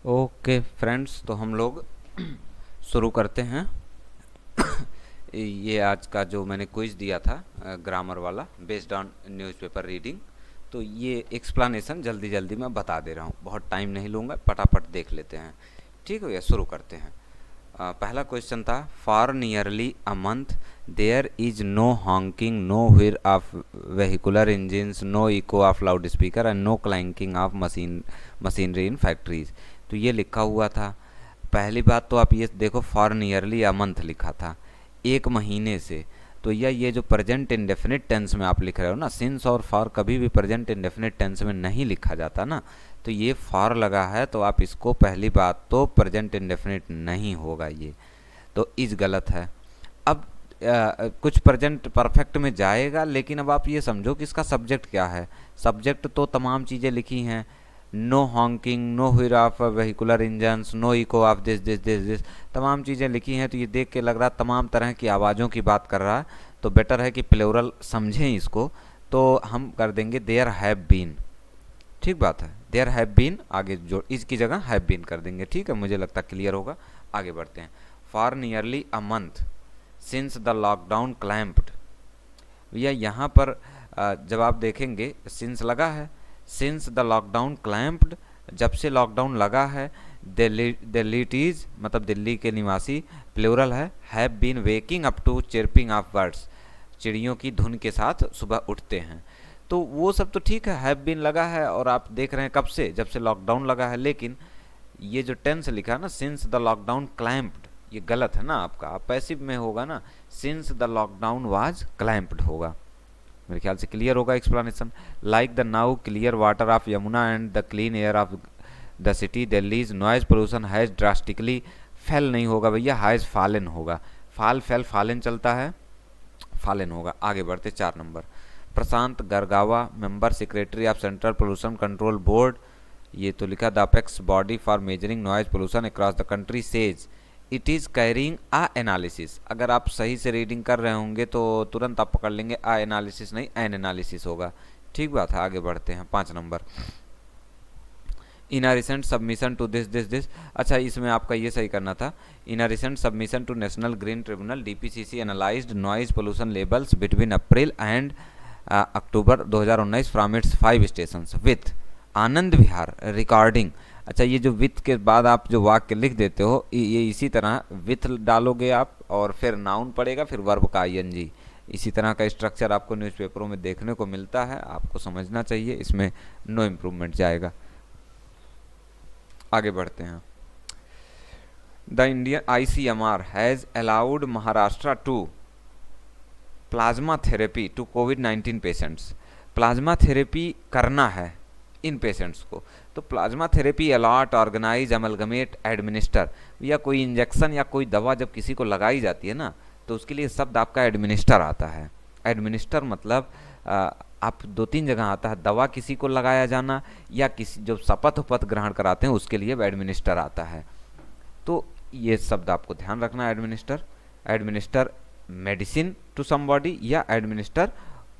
Okay friends, तो हम लोग शुरू करते हैं। ये आज का जो मैंने क्विज दिया था ग्रामर वाला, बेस्ड ऑन न्यूज़पेपर रीडिंग, तो ये एक्सप्लेनेशन जल्दी जल्दी मैं बता दे रहा हूँ, बहुत टाइम नहीं लूँगा, फटाफट देख लेते हैं। ठीक है भैया, शुरू करते हैं। पहला क्वेश्चन था, for nearly a month there is no honking, no whirr of vehicular engines, no echo of loud speaker and no clanking of machinery in factories. तो ये लिखा हुआ था। पहली बात तो आप ये देखो, फॉर नियरली अ मंथ लिखा था, एक महीने से। तो ये जो प्रेजेंट इंडेफिनिट टेंस में आप लिख रहे हो ना, सिंस और फॉर कभी भी प्रेजेंट इंडेफिनिट टेंस में नहीं लिखा जाता ना, तो ये फॉर लगा है, तो आप इसको, पहली बात तो प्रेजेंट इंडेफिनिट नहीं होगा ये, तो इज गलत है। अब कुछ प्रेजेंट परफेक्ट में जाएगा, लेकिन अब आप ये समझो कि इसका सब्जेक्ट क्या है। सब्जेक्ट तो तमाम चीज़ें लिखी हैं, no honking, no whirr of vehicular engines, no echo of this this this this, तमाम चीज़ें लिखी हैं। तो ये देख के लग रहा है तमाम तरह की आवाज़ों की बात कर रहा है, तो बेटर है कि प्लूरल समझें इसको। तो हम कर देंगे देयर हैव बीन। ठीक बात है, देयर हैव बीन आगे जो इसकी जगह हैव बीन कर देंगे। ठीक है, मुझे लगता है क्लियर होगा। आगे बढ़ते हैं। For nearly a month since the lockdown clamped. भैया यहाँ पर जब आप देखेंगे सिंस लगा है, सिंस द लॉकडाउन क्लैम्प्ड, जब से लॉकडाउन लगा है। दिल्लीटीज मतलब दिल्ली के निवासी, प्लूरल है, have been waking up to chirping of birds, चिड़ियों की धुन के साथ सुबह उठते हैं। तो वो सब तो ठीक है, हैव बीन लगा है, और आप देख रहे हैं कब से, जब से लॉकडाउन लगा है। लेकिन ये जो टेंस लिखा है ना, सिंस द लॉकडाउन क्लैम्प्ड, ये गलत है ना आपका। आप पैसिव में होगा ना, since the lockdown was clamped होगा। मेरे ख्याल से क्लियर होगा explanation. Like the now clear water of Yamuna and the clean air of the city Delhi's noise pollution has drastically, fail नहीं होगा भैया, हैज़ फॉलन होगा। फाल फेल फॉलन चलता है, फॉलन होगा। आगे बढ़ते 4 number. Prashant Gargava, member secretary of central pollution control board, ये तो लिखा the apex body for measuring noise pollution across the country, says it is carrying a analysis. अगर आप सही से रीडिंग कर रहे होंगे तो तुरंत आप पकड़ लेंगे, आ एनालिसिस नहीं, एन एनालिसिस होगा। ठीक बात है, आगे बढ़ते हैं। 5 number. In a recent submission to this this this, अच्छा इसमें आपका ये सही करना था। In a recent submission to national green tribunal DPCC analysed noise pollution levels between April and October 2019 from its 5 station with Anand Vihar recording. अच्छा, ये जो विथ के बाद आप जो वाक्य लिख देते हो, ये इसी तरह विथ डालोगे आप, और फिर नाउन पड़ेगा, फिर वर्ब का आईएनजी। इसी तरह का स्ट्रक्चर आपको न्यूज़पेपरों में देखने को मिलता है, आपको समझना चाहिए, इसमें नो इम्प्रूवमेंट जाएगा। आगे बढ़ते हैं। The Indian ICMR has allowed Maharashtra to plasma therapy to कोविड-19 पेशेंट्स। प्लाज्मा थेरेपी करना है इन पेशेंट्स को, तो plasma therapy allot, organise, amalgamate, administer, या कोई इंजेक्शन या कोई दवा जब किसी को लगाई जाती है ना, तो उसके लिए शब्द आपका एडमिनिस्टर आता है। एडमिनिस्टर मतलब आप 2-3 जगह आता है, दवा किसी को लगाया जाना, या किसी जो शपथ उपथ ग्रहण कराते हैं उसके लिए एडमिनिस्टर आता है। तो ये शब्द आपको ध्यान रखना है। Administer, administer medicine to somebody, या एडमिनिस्टर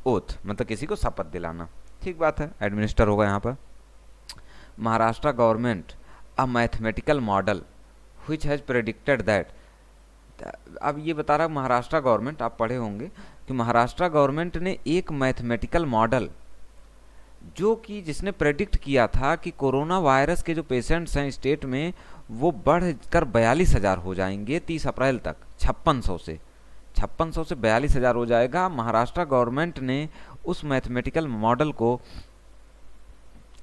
ओथ मतलब किसी को शपथ दिलाना। ठीक बात है, एडमिनिस्टर होगा यहाँ पर। Maharashtra government a mathematical model which has predicted that, अब ये बता रहा महाराष्ट्र गवर्नमेंट, आप पढ़े होंगे कि महाराष्ट्र गवर्नमेंट ने एक मैथमेटिकल मॉडल जो कि जिसने प्रेडिक्ट किया था कि कोरोना वायरस के जो पेशेंट्स हैं स्टेट में, वो बढ़कर 42,000 हो जाएंगे 30 अप्रैल तक। 5600 से 42,000 हो जाएगा। महाराष्ट्र गवर्नमेंट ने उस मैथमेटिकल मॉडल को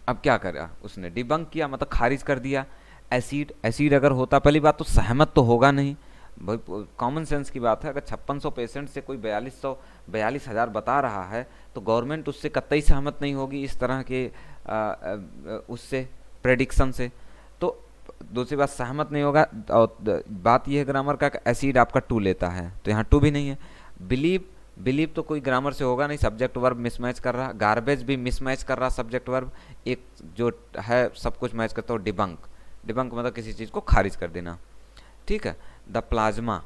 अब क्या करा, उसने डिबंक किया, मतलब खारिज कर दिया। एसिड अगर होता, पहली बात तो सहमत तो होगा नहीं भाई, कॉमन सेंस की बात है। अगर 5600 पेशेंट से कोई 42,000 बता रहा है, तो गवर्नमेंट उससे कतई सहमत नहीं होगी, इस तरह के उससे प्रेडिक्शन से। तो दूसरी बात, सहमत नहीं होगा। और बात यह है ग्रामर का, एसिड आपका टू लेता है, तो यहाँ टू भी नहीं है। बिलीव, बिलीव तो कोई ग्रामर से होगा नहीं, सब्जेक्ट वर्ब मिसमैच कर रहा। गार्बेज भी मिसमैच कर रहा सब्जेक्ट वर्ब, एक जो है सब कुछ मैच करता हो। डिबंक, डिबंक मतलब किसी चीज़ को खारिज कर देना। ठीक है। The plasma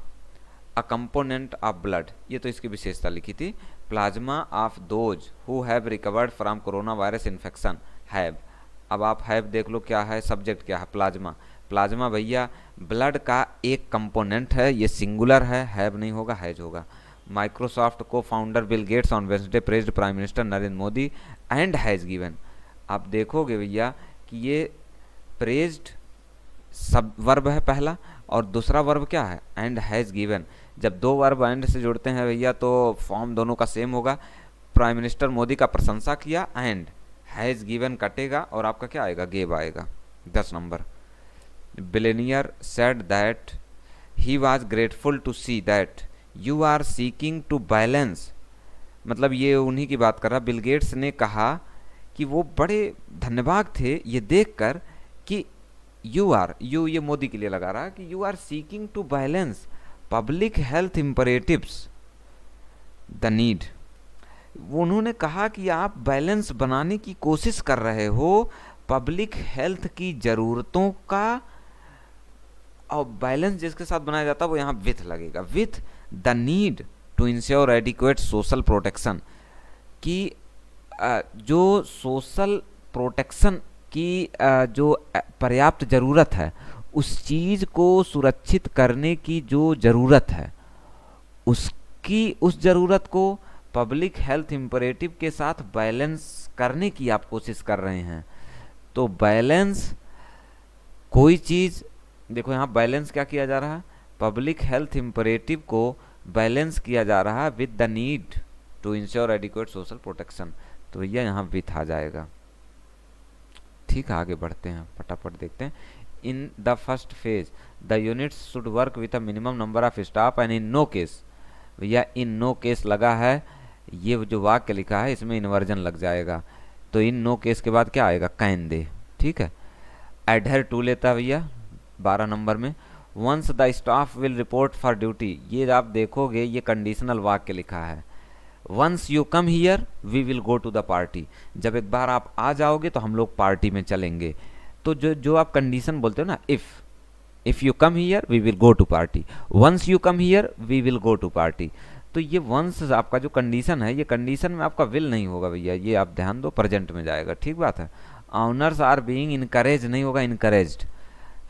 a component of blood, ये तो इसकी विशेषता लिखी थी। Plasma of those who have recovered from corona virus infection have अब आप हैव देख लो क्या है, सब्जेक्ट क्या है, प्लाज्मा। प्लाज्मा भैया ब्लड का एक कंपोनेंट है, ये सिंगुलर है, हैव नहीं होगा, हैज होगा। माइक्रोसॉफ्ट को founder Bill Gates on Wednesday praised prime minister Narendra Modi and has given. आप देखोगे भैया कि ये प्रेज्ड सब वर्ब है पहला, और दूसरा वर्ब क्या है, एंड हैज़ गिवन। जब दो वर्ब एंड से जुड़ते हैं भैया तो फॉर्म दोनों का सेम होगा। प्राइम मिनिस्टर मोदी का प्रशंसा किया, एंड हैज़ गिवन कटेगा और आपका क्या आएगा, गेव आएगा। 10 number, billionaire said that he was grateful to see that you are seeking to balance, मतलब ये उन्हीं की बात कर रहा। बिल गेट्स ने कहा कि वो बड़े धन्यवाद थे ये देखकर कि यू ये मोदी के लिए लगा रहा कि you are seeking to balance public health imperatives the need. उन्होंने कहा कि आप बैलेंस बनाने की कोशिश कर रहे हो पब्लिक हेल्थ की ज़रूरतों का, और बैलेंस जिसके साथ बनाया जाता है वो यहाँ विथ लगेगा, with the need to ensure adequate social protection, कि जो सोशल प्रोटेक्शन की जो पर्याप्त ज़रूरत है, उस चीज़ को सुरक्षित करने की जो ज़रूरत है, उसकी उस ज़रूरत को पब्लिक हेल्थ इम्परेटिव के साथ बैलेंस करने की आप कोशिश कर रहे हैं। तो बैलेंस कोई चीज़, देखो यहाँ बैलेंस क्या किया जा रहा है, पब्लिक हेल्थ इम्परेटिव को बैलेंस किया जा रहा है with the need to ensure adequate social protection, तो भैया यहाँ विथ आ जाएगा। ठीक है, आगे बढ़ते हैं, फटाफट देखते हैं। In the first phase the units should work with a minimum number of staff and in no case, भैया इन नो केस लगा है, ये जो वाक्य लिखा है इसमें इन्वर्जन लग जाएगा, तो इन नो केस के बाद क्या आएगा, कैन दे। ठीक है, एडहेर टू लेता भैया 12 नंबर में। Once the staff will report for duty, ये आप देखोगे ये कंडीशनल वाक्य लिखा है। Once you come here we will go to the party, जब एक बार आप आ जाओगे तो हम लोग पार्टी में चलेंगे। तो जो आप कंडीशन बोलते हो ना, if you come here we will go to party, once you come here we will go to party, तो ये वंस आपका जो कंडीशन है, ये कंडीशन में आपका विल नहीं होगा भैया, ये आप ध्यान दो, प्रेजेंट में जाएगा। ठीक बात है। ऑनर्स आर बीइंग इनकरेज नहीं होगा, encouraged.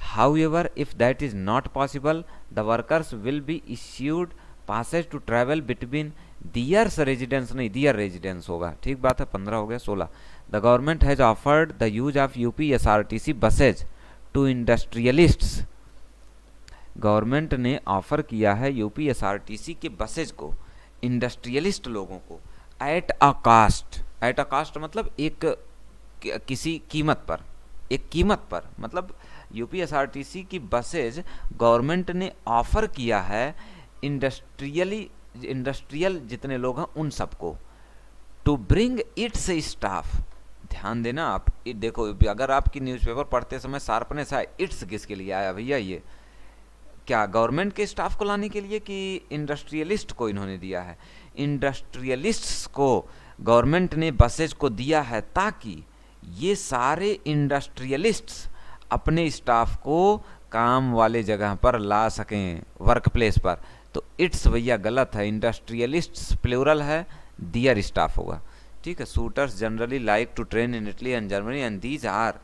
However if that is not possible the workers will be issued passes to travel between theirs residence, नहीं दियर रेजिडेंस होगा। ठीक बात है, 15 हो गया। 16, the government has offered the use of UPSRTC buses to industrialists, government ने offer किया है यूपीएसआरटीसी के बसेज को इंडस्ट्रियलिस्ट लोगों को, एट अ कास्ट मतलब एक किसी कीमत पर, एक कीमत पर, मतलब यूपीएसआरटीसी की बसेज गवर्नमेंट ने ऑफर किया है इंडस्ट्रियल जितने लोग हैं उन सबको, टू ब्रिंग इट्स स्टाफ। ध्यान देना आप, देखो अगर आपकी न्यूज़पेपर पढ़ते समय शार्पनेस आए, इट्स किसके लिए आया भैया, ये क्या गवर्नमेंट के स्टाफ को लाने के लिए कि इंडस्ट्रियलिस्ट को इन्होंने दिया है, इंडस्ट्रियलिस्ट्स को गवर्नमेंट ने बसेज को दिया है ताकि ये सारे इंडस्ट्रियलिस्ट्स अपने स्टाफ को काम वाले जगह पर ला सकें, वर्क प्लेस पर। तो इट्स भैया गलत है, इंडस्ट्रियलिस्ट्स प्लूरल है, दियर स्टाफ होगा। ठीक है, shooters generally like to train in Italy and Germany and these are,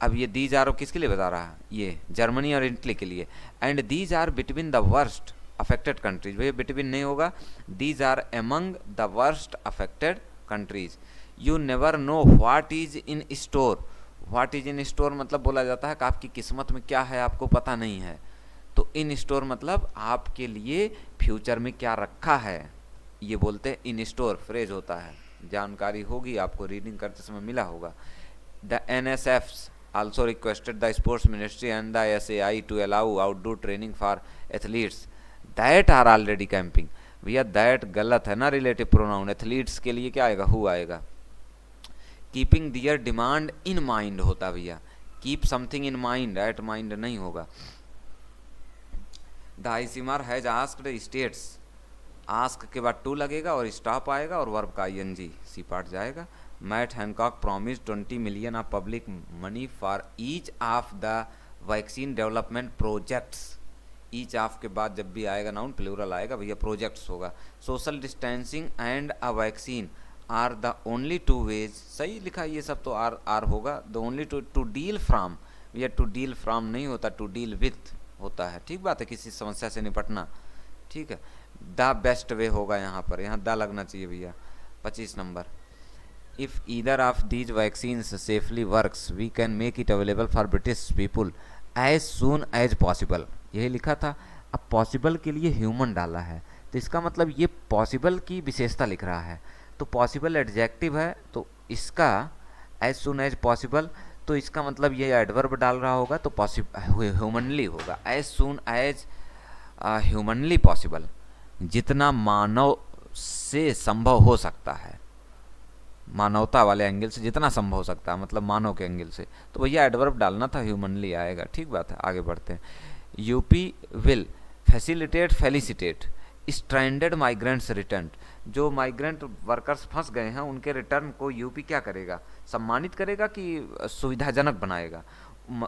अब ये दीज आर किसके लिए बता रहा है, ये जर्मनी और इटली के लिए। And these are between the worst affected countries, भैया बिटवीन नहीं होगा, these are among the worst affected countries. You never know what is in store, what is in store मतलब बोला जाता है कि आपकी किस्मत में क्या है आपको पता नहीं है, तो इन स्टोर मतलब आपके लिए फ्यूचर में क्या रखा है, ये बोलते हैं इन स्टोर, फ्रेज होता है, जानकारी होगी आपको, रीडिंग करते समय मिला होगा। The NSFs also requested the sports ministry and the SAI to allow outdoor training for athletes that are already camping, भैया दैट गलत है ना, रिलेटिव प्रोनाउन, एथलीट्स के लिए क्या आएगा, हु आएगा। Keeping their demand in mind होता भैया, keep something in mind, at mind नहीं होगा। The ICMR has asked states, ask के बाद टू लगेगा और स्टॉप आएगा और वर्ब का ING, सी पार्ट जाएगा। Matt Hancock promise 20 million of public money for each of the vaccine development projects, each of के बाद जब भी आएगा नाउन प्लूरल आएगा भैया, प्रोजेक्ट्स होगा। Social distancing and a vaccine are the only two ways, सही लिखा ये सब तो आर होगा। The only two deal from, या टू डील फ्रॉम नहीं होता, टू डील विथ होता है। ठीक बात है, किसी समस्या से निपटना। ठीक है, द बेस्ट वे होगा यहाँ पर, यहाँ द लगना चाहिए भैया। 25 number, if either of these vaccines safely works we can make it available for British people as soon as possible, यही लिखा था। अब पॉसिबल के लिए ह्यूमन डाला है, तो इसका मतलब ये पॉसिबल की विशेषता लिख रहा है। तो पॉसिबल एडजेक्टिव है, तो इसका एज सून एज पॉसिबल, तो इसका मतलब ये एडवर्ब डाल रहा होगा, तो ह्यूमनली होगा। As soon as humanly possible, जितना मानव से संभव हो सकता है, मानवता वाले एंगल से जितना संभव हो सकता है, मतलब मानव के एंगल से, तो भैया एडवर्ब डालना था, ह्यूमनली आएगा। ठीक बात है, आगे बढ़ते हैं। UP will facilitate felicitate stranded migrants return, जो माइग्रेंट वर्कर्स फंस गए हैं उनके रिटर्न को यूपी क्या करेगा, सम्मानित करेगा कि सुविधाजनक बनाएगा।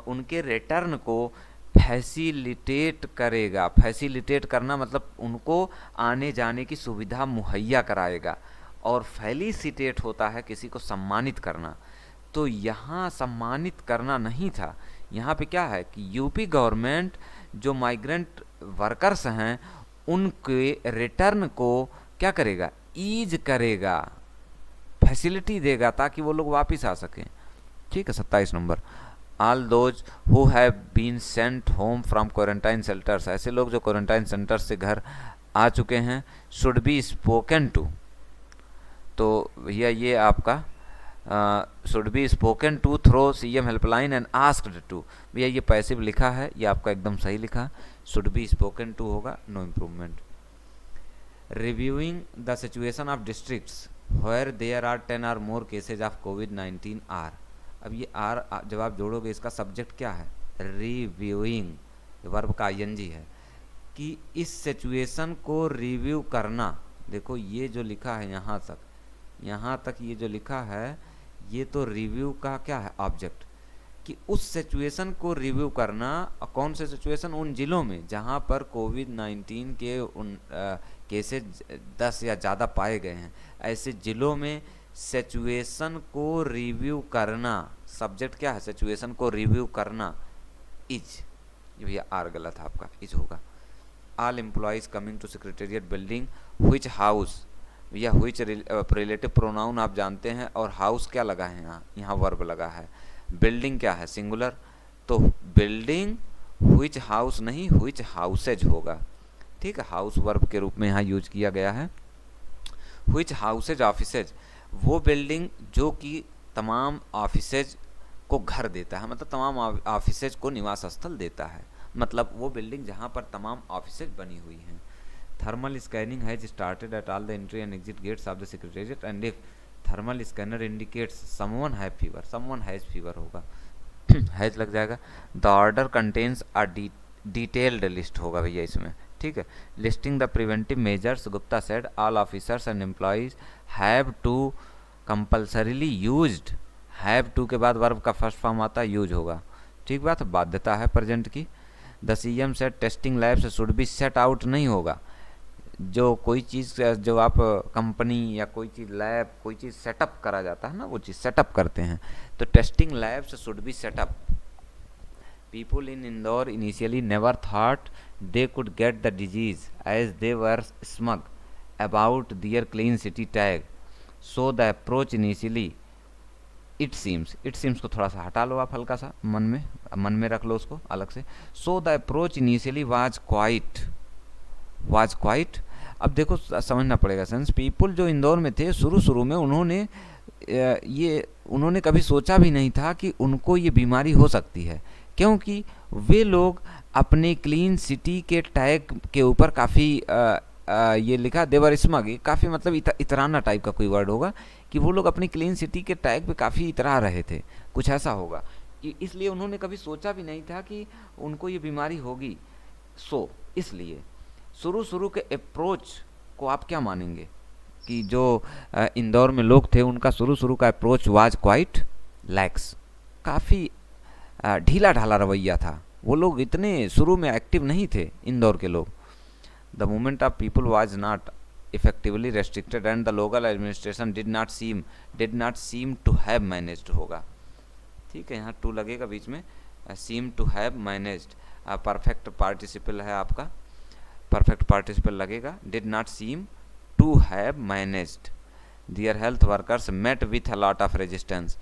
उनके रिटर्न को फैसिलिटेट करेगा, फैसिलिटेट करना मतलब उनको आने जाने की सुविधा मुहैया कराएगा, और फेलिसिटेट होता है किसी को सम्मानित करना। तो यहाँ सम्मानित करना नहीं था, यहाँ पे क्या है कि यूपी गवर्नमेंट जो माइग्रेंट वर्कर्स हैं उनके रिटर्न को क्या करेगा, ईज करेगा, फैसिलिटी देगा ताकि वो लोग वापस आ सकें। ठीक है, 27 number, all those who have been sent home from quarantine centres, ऐसे लोग जो क्वारंटाइन सेंटर से घर आ चुके हैं, शुड बी स्पोकन टू, तो भैया ये आपका should be spoken to through CM helpline and asked to, भैया ये पैसिव लिखा है, ये आपका एकदम सही लिखा, शुड बी स्पोकन टू होगा, no improvement. Reviewing the situation of districts where there are 10 or more cases of कोविड-19 आर, अब ये आर जब आप जोड़ोगे इसका सब्जेक्ट क्या है, रिव्यूइंग, वर्ब का आईएनजी है, कि इस सिचुएशन को रिव्यू करना। देखो ये जो लिखा है यहाँ तक ये जो लिखा है, ये तो रिव्यू का क्या है, ऑब्जेक्ट, कि उस सिचुएशन को रिव्यू करना। कौन से सिचुएशन, उन जिलों में जहाँ पर कोविड-19 के उन केसेज 10 या ज़्यादा पाए गए हैं, ऐसे जिलों में सिचुएशन को रिव्यू करना, सब्जेक्ट क्या है, सिचुएशन को रिव्यू करना, इज, ये भैया आर गलत है आपका, इज होगा। All employees coming to secretariat building which house, भैया व्हिच रिलेटिव प्रोनाउन आप जानते हैं, और हाउस क्या लगा है यहाँ वर्ब लगा है। बिल्डिंग क्या है, सिंगुलर, तो बिल्डिंग व्हिच हाउस नहीं, व्हिच हाउसेज होगा। ठीक है, हाउस वर्ब के रूप में यहाँ यूज किया गया है। व्हिच हाउसेज ऑफिसेज, वो बिल्डिंग जो कि तमाम ऑफिसेज को घर देता है, मतलब तमाम ऑफिसेज को निवास स्थल देता है, मतलब वो बिल्डिंग जहाँ पर तमाम ऑफिसेज बनी हुई हैं। Thermal scanning has started at all the entry and exit gates of the secretariat and if thermal scanner indicates someone have fever, someone has fever होगा, हैज लग जाएगा। The order contains a detailed list होगा भैया इसमें। ठीक है, listing the preventive measures, Gupta said all officers and employees have to compulsorily used, have to के बाद वर्ब का फर्स्ट फॉर्म आता है, यूज होगा। ठीक बात, बाध्यता है प्रेजेंट की। The CM said testing labs should be set out नहीं होगा, जो कोई चीज़ जो आप कंपनी या कोई चीज़ लैब कोई चीज़ सेटअप करा जाता है ना, वो चीज़ सेटअप करते हैं, तो testing labs should be set up. People in Indore initially never thought they could get the disease as they were smug about their clean city tag, so the approach initially it seems को थोड़ा सा हटा लो आप, हल्का सा मन में रख लो उसको अलग से। so the approach initially was quite, अब देखो समझना पड़ेगा सेंस, पीपल जो इंदौर में थे शुरू में उन्होंने कभी सोचा भी नहीं था कि उनको ये बीमारी हो सकती है, क्योंकि वे लोग अपने क्लीन सिटी के टैग के ऊपर काफ़ी ये लिखा देवर स्मग, काफ़ी मतलब इतराना टाइप का कोई वर्ड होगा, कि वो लोग अपनी क्लीन सिटी के टैग पे काफ़ी इतरा रहे थे, कुछ ऐसा होगा, इसलिए उन्होंने कभी सोचा भी नहीं था कि उनको ये बीमारी होगी। इसलिए शुरू के अप्रोच को आप क्या मानेंगे कि जो इंदौर में लोग थे उनका शुरू का अप्रोच वाज क्वाइट लैक्स, काफ़ी ढीला ढाला रवैया था, वो लोग इतने शुरू में एक्टिव नहीं थे इंदौर के लोग। The movement of people was not effectively restricted and the local administration did not seem to have managed होगा, ठीक है, यहाँ टू लगेगा बीच में, seem to have managed, perfect participle है आपका, परफेक्ट पार्टिसिपल लगेगा, did not seem to have managed, their health workers met with a lot of resistance,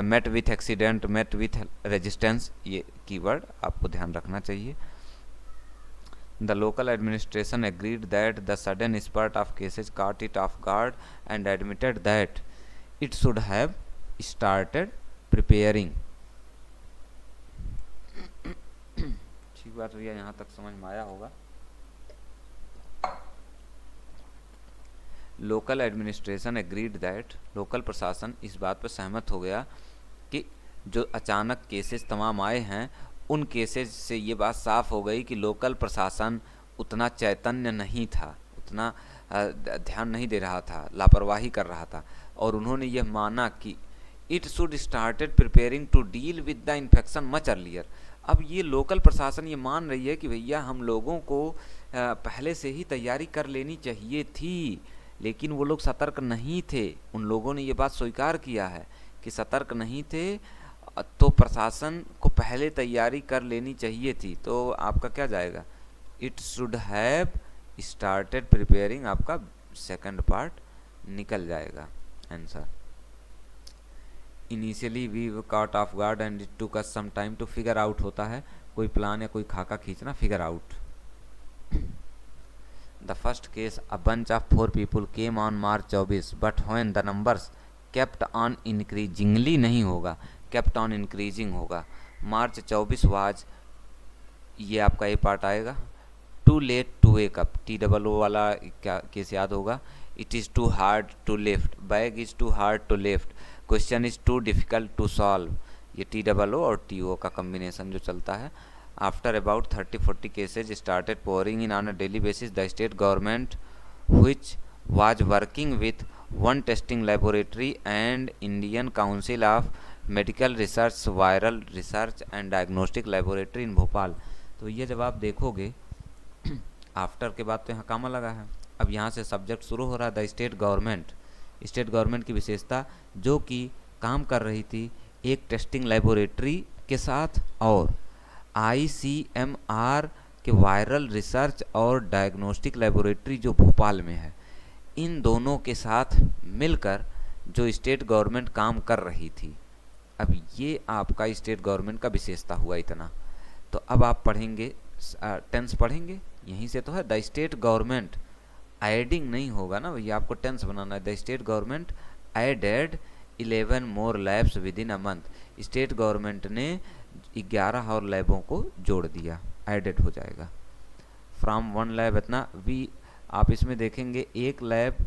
met with accident, met with resistance, ये कीवर्ड आपको ध्यान रखना चाहिए. The local administration agreed that the sudden spurt of cases caught it off guard and admitted that it should have started preparing. ठीक बात भैया, यहाँ तक समझ में आया होगा. Local administration agreed that, local प्रशासन इस बात पर सहमत हो गया कि जो अचानक केसेस तमाम आए हैं उन केसेस से ये बात साफ हो गई कि लोकल प्रशासन उतना चैतन्य नहीं था, उतना ध्यान नहीं दे रहा था, लापरवाही कर रहा था, और उन्होंने यह माना कि it should started preparing to deal with the infection much earlier. अब ये लोकल प्रशासन ये मान रही है कि भैया हम लोगों को पहले से ही तैयारी कर लेनी चाहिए थी, लेकिन वो लोग सतर्क नहीं थे. उन लोगों ने ये बात स्वीकार किया है कि सतर्क नहीं थे, तो प्रशासन को पहले तैयारी कर लेनी चाहिए थी. तो आपका क्या जाएगा, it should have started preparing, आपका सेकंड पार्ट निकल जाएगा answer. Initially we caught off guard and it took us some time to figure out होता है कोई प्लान या कोई खाका खींचना, figure out. The first case, a bunch of 4 people came on March 24, but when the numbers kept on increasingly नहीं होगा, kept on increasing होगा. March 24 was, ये आपका ये पार्ट आएगा. Too late to wake up, TOO वाला क्या case याद होगा. It is too hard to lift, bag is too hard to lift, question is too difficult to solve, ये TOO और TO का कम्बिनेशन जो चलता है. After about 30-40 cases started pouring in on a daily basis, the state government, which was working with one testing laboratory and Indian Council of Medical Research, Viral Research and Diagnostic Laboratory in Bhopal. तो ये जब आप देखोगे after के बाद तो यहाँ कामा लगा है. अब यहाँ से सब्जेक्ट शुरू हो रहा है, the state government. State government की विशेषता जो कि काम कर रही थी एक टेस्टिंग लेबोरेटरी के साथ और ICMR के वायरल रिसर्च और डायग्नोस्टिक लेबोरेटरी जो भोपाल में है, इन दोनों के साथ मिलकर जो स्टेट गवर्नमेंट काम कर रही थी. अब ये आपका स्टेट गवर्नमेंट का विशेषता हुआ इतना. तो अब आप पढ़ेंगे, टेंस पढ़ेंगे, यहीं से तो है द स्टेट गवर्नमेंट, एडिंग नहीं होगा ना भैया, आपको टेंस बनाना है. The state government aided 11 more labs with in a month. State government ने 11 और लैबों को जोड़ दिया, एडेड हो जाएगा. फ्रॉम 1 लैब इतना भी आप इसमें देखेंगे, एक लैब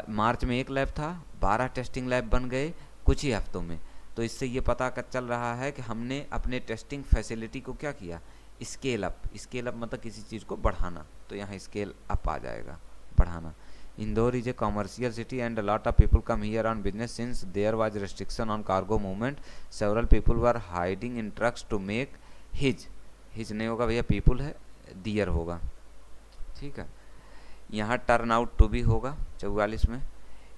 मार्च में एक लैब था, 12 टेस्टिंग लैब बन गए कुछ ही हफ्तों में. तो इससे ये पता चल रहा है कि हमने अपने टेस्टिंग फैसिलिटी को क्या किया, स्केल अप. स्केल अप मतलब किसी चीज़ को बढ़ाना, तो यहाँ स्केल अप आ जाएगा, बढ़ाना. Indore is a commercial city and a lot of people come here on business. Since there was restriction on cargo movement, several people were hiding in trucks to make hitch. hitch नहीं होगा भैया, people है, deer होगा. ठीक है, यहाँ turn out to भी होगा 44 में.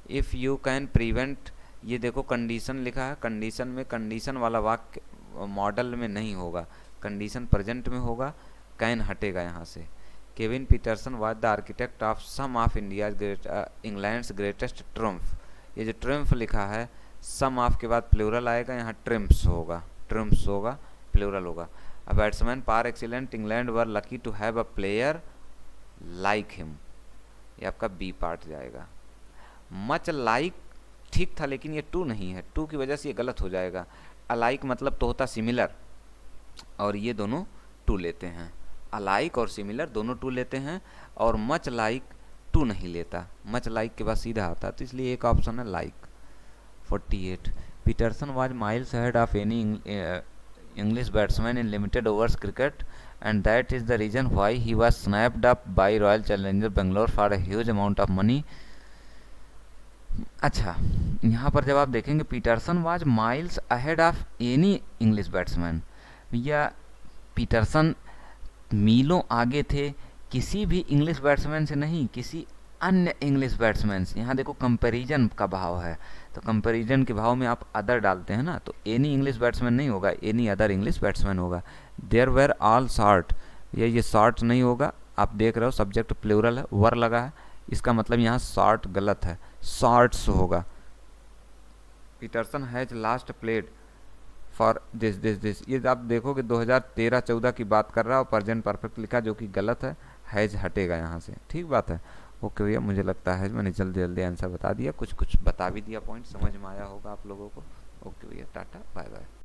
इफ़ यू कैन प्रिवेंट, ये देखो कंडीशन लिखा है, कंडीशन में कंडीशन वाला वाक्य मॉडल में नहीं होगा, कंडीशन प्रेजेंट में होगा, कैन हटेगा यहाँ से. Kevin Pietersen was the architect of some of England's greatest triumph. ये जो ट्रम्फ लिखा है, सम ऑफ के बाद प्लूरल आएगा, यहाँ ट्रम्प्स होगा, ट्रम्प्स होगा, प्लूरल होगा. A batsman par excellent, England were lucky to have a player like him, ये आपका बी पार्ट जाएगा. मच लाइक ठीक था लेकिन ये टू नहीं है, टू की वजह से ये गलत हो जाएगा. अलाइक मतलब तो होता सिमिलर, और ये दोनों टू लेते हैं. अलाइक और सिमिलर दोनों टू लेते हैं, और मच लाइक टू नहीं लेता, मच लाइक के बाद सीधा आता, तो इसलिए एक ऑप्शन है like. 48 Peterson was miles ahead of any English batsman in limited overs cricket and that is the reason why he was snapped up by Royal Challenger Bangalore for a huge amount of money. अच्छा, यहाँ पर जब आप देखेंगे Peterson was miles ahead of any English batsman, या Peterson मीलों आगे थे किसी भी इंग्लिश बैट्समैन से नहीं, किसी अन्य इंग्लिश बैट्समैन। यहाँ देखो कंपैरिजन का भाव है, तो कंपैरिजन के भाव में आप अदर डालते हैं ना, तो एनी इंग्लिश बैट्समैन नहीं होगा, एनी अदर इंग्लिश बैट्समैन होगा। देयर वेर ऑल शॉर्ट, ये शॉर्ट नहीं होगा, आप देख रहे हो सब्जेक्ट प्लूरल है, वर लगा है, इसका मतलब यहाँ शॉर्ट गलत है, शॉर्ट्स होगा। Peterson has last played for this, ये आप देखोगे 2013-14 की बात कर रहा है और प्रेजेंट परफेक्ट लिखा, जो कि गलत है, हैज हटेगा यहाँ से, ठीक बात है। ओके भैया, मुझे लगता है मैंने जल्दी जल्दी आंसर बता दिया, कुछ कुछ बता भी दिया, पॉइंट समझ में आया होगा आप लोगों को। ओके भैया, टाटा बाय बाय।